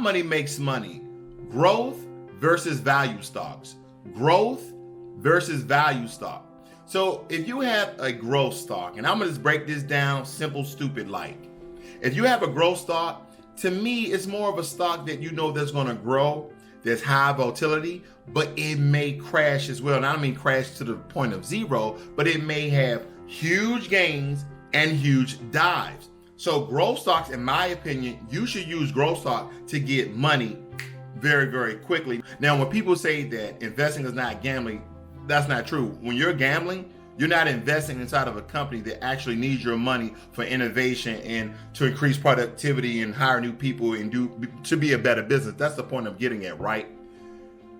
money makes money. Growth versus value stocks. Growth versus value stock. So if you have a growth stock, and I'm gonna just break this down simple, stupid like. If you have a growth stock, to me, it's more of a stock that you know that's gonna grow, there's high volatility, but it may crash as well. And I don't mean crash to the point of zero, but it may have huge gains and huge dives. So growth stocks, in my opinion, you should use growth stock to get money very, very quickly. Now, when people say that investing is not gambling, that's not true. When you're gambling, you're not investing inside of a company that actually needs your money for innovation and to increase productivity and hire new people and to be a better business. That's the point I'm getting at, right?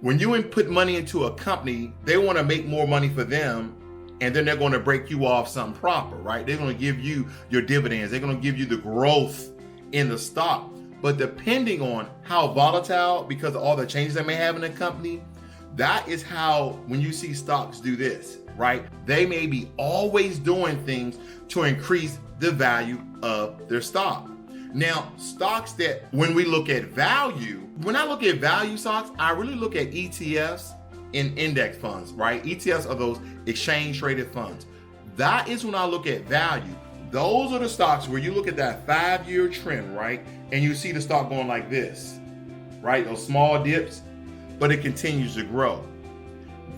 When you put money into a company, they want to make more money for them, and then they're going to break you off something proper, right? They're going to give you your dividends. They're going to give you the growth in the stock. But depending on how volatile, because of all the changes they may have in the company, that is how, when you see stocks do this, right? They may be always doing things to increase the value of their stock. Now, stocks that, when we look at value, when I look at value stocks, I really look at ETFs and index funds, right? ETFs are those exchange traded funds. That is when I look at value. Those are the stocks where you look at that 5-year trend, right? And you see the stock going like this, right? Those small dips, but it continues to grow.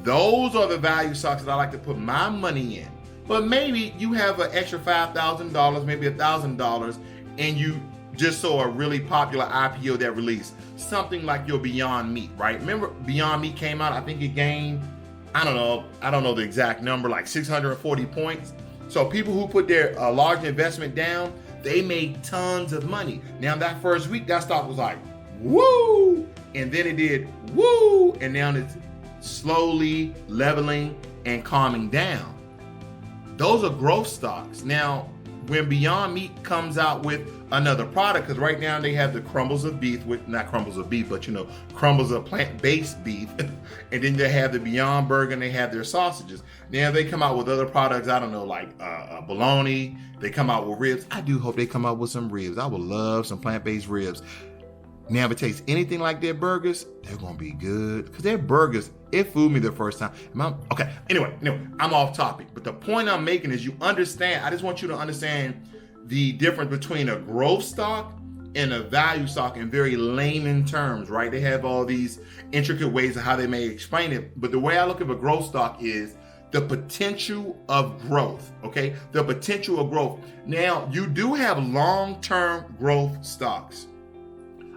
Those are the value stocks that I like to put my money in. But maybe you have an extra $5,000, maybe $1,000, and you just saw a really popular IPO that released, something like your Beyond Meat, right? Remember Beyond Meat came out, I think it gained, I don't know the exact number, like 640 points. So people who put their large investment down, they made tons of money. Now that first week, that stock was like, woo! And then it did, woo! And now it's slowly leveling and calming down. Those are growth stocks. Now, when Beyond Meat comes out with another product, because right now they have the crumbles of beef, not crumbles of beef, but crumbles of plant-based beef, and then they have the Beyond Burger and they have their sausages. Now they come out with other products, I don't know, like bologna, they come out with ribs. I do hope they come out with some ribs. I would love some plant-based ribs. Now, if it tastes anything like their burgers, they're gonna be good. Because their burgers, it fooled me the first time. Okay, anyway, I'm off topic. But the point I'm making is you understand, I just want you to understand the difference between a growth stock and a value stock in very layman terms, right? They have all these intricate ways of how they may explain it. But the way I look at a growth stock is the potential of growth, okay? The potential of growth. Now, you do have long-term growth stocks.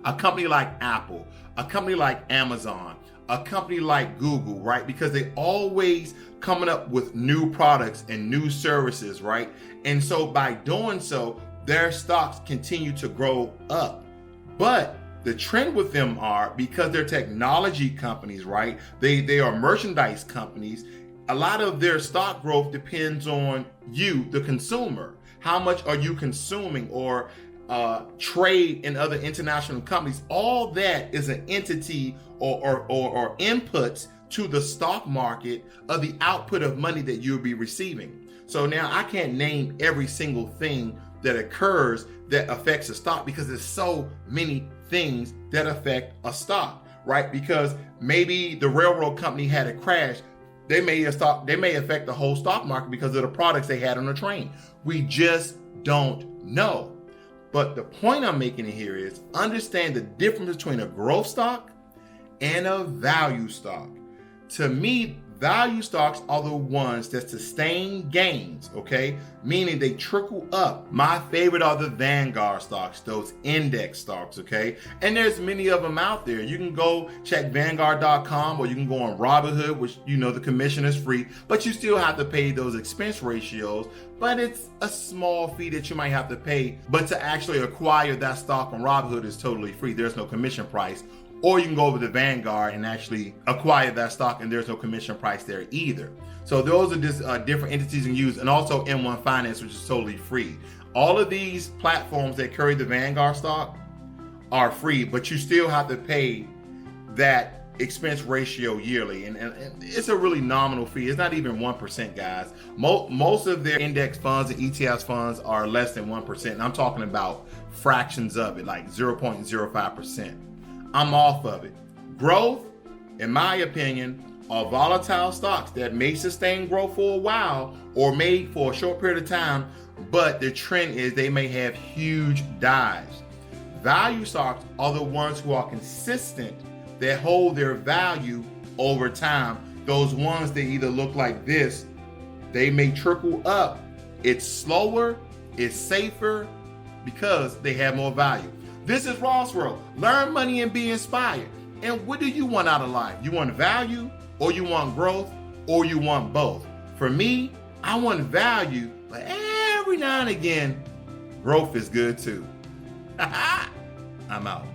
A company like Apple, a company like Amazon, a company like Google, right? Because they always coming up with new products and new services, right? And so by doing so, their stocks continue to grow up. But the trend with them are, because they're technology companies, right? They are merchandise companies. A lot of their stock growth depends on you, the consumer. How much are you consuming, or trade in other international companies? All that is an entity or inputs to the stock market of the output of money that you'll be receiving. So now I can't name every single thing that occurs that affects a stock, because there's so many things that affect a stock, right? Because maybe the railroad company had a crash. They may affect the whole stock market because of the products they had on the train. We just don't know. But the point I'm making here is understand the difference between a growth stock and a value stock. To me, value stocks are the ones that sustain gains, okay? Meaning they trickle up. My favorite are the Vanguard stocks, those index stocks, okay? And there's many of them out there. You can go check Vanguard.com, or you can go on Robinhood, which the commission is free, but you still have to pay those expense ratios. But it's a small fee that you might have to pay. But to actually acquire that stock on Robinhood is totally free. There's no commission price. Or you can go over to Vanguard and actually acquire that stock, and there's no commission price there either. So those are just different entities you can use, and also M1 Finance, which is totally free. All of these platforms that carry the Vanguard stock are free, but you still have to pay that expense ratio yearly, and it's a really nominal fee. It's not even 1%, guys. Most of their index funds and ETFs funds are less than 1%, and I'm talking about fractions of it, like 0.05%. I'm off of it. Growth, in my opinion, are volatile stocks that may sustain growth for a while or may for a short period of time, but the trend is they may have huge dives. Value stocks are the ones who are consistent, that hold their value over time. Those ones that either look like this, they may trickle up. It's slower, it's safer, because they have more value. This is Ross World. Learn money and be inspired. And what do you want out of life? You want value, or you want growth, or you want both? For me, I want value, but every now and again, growth is good too. I'm out.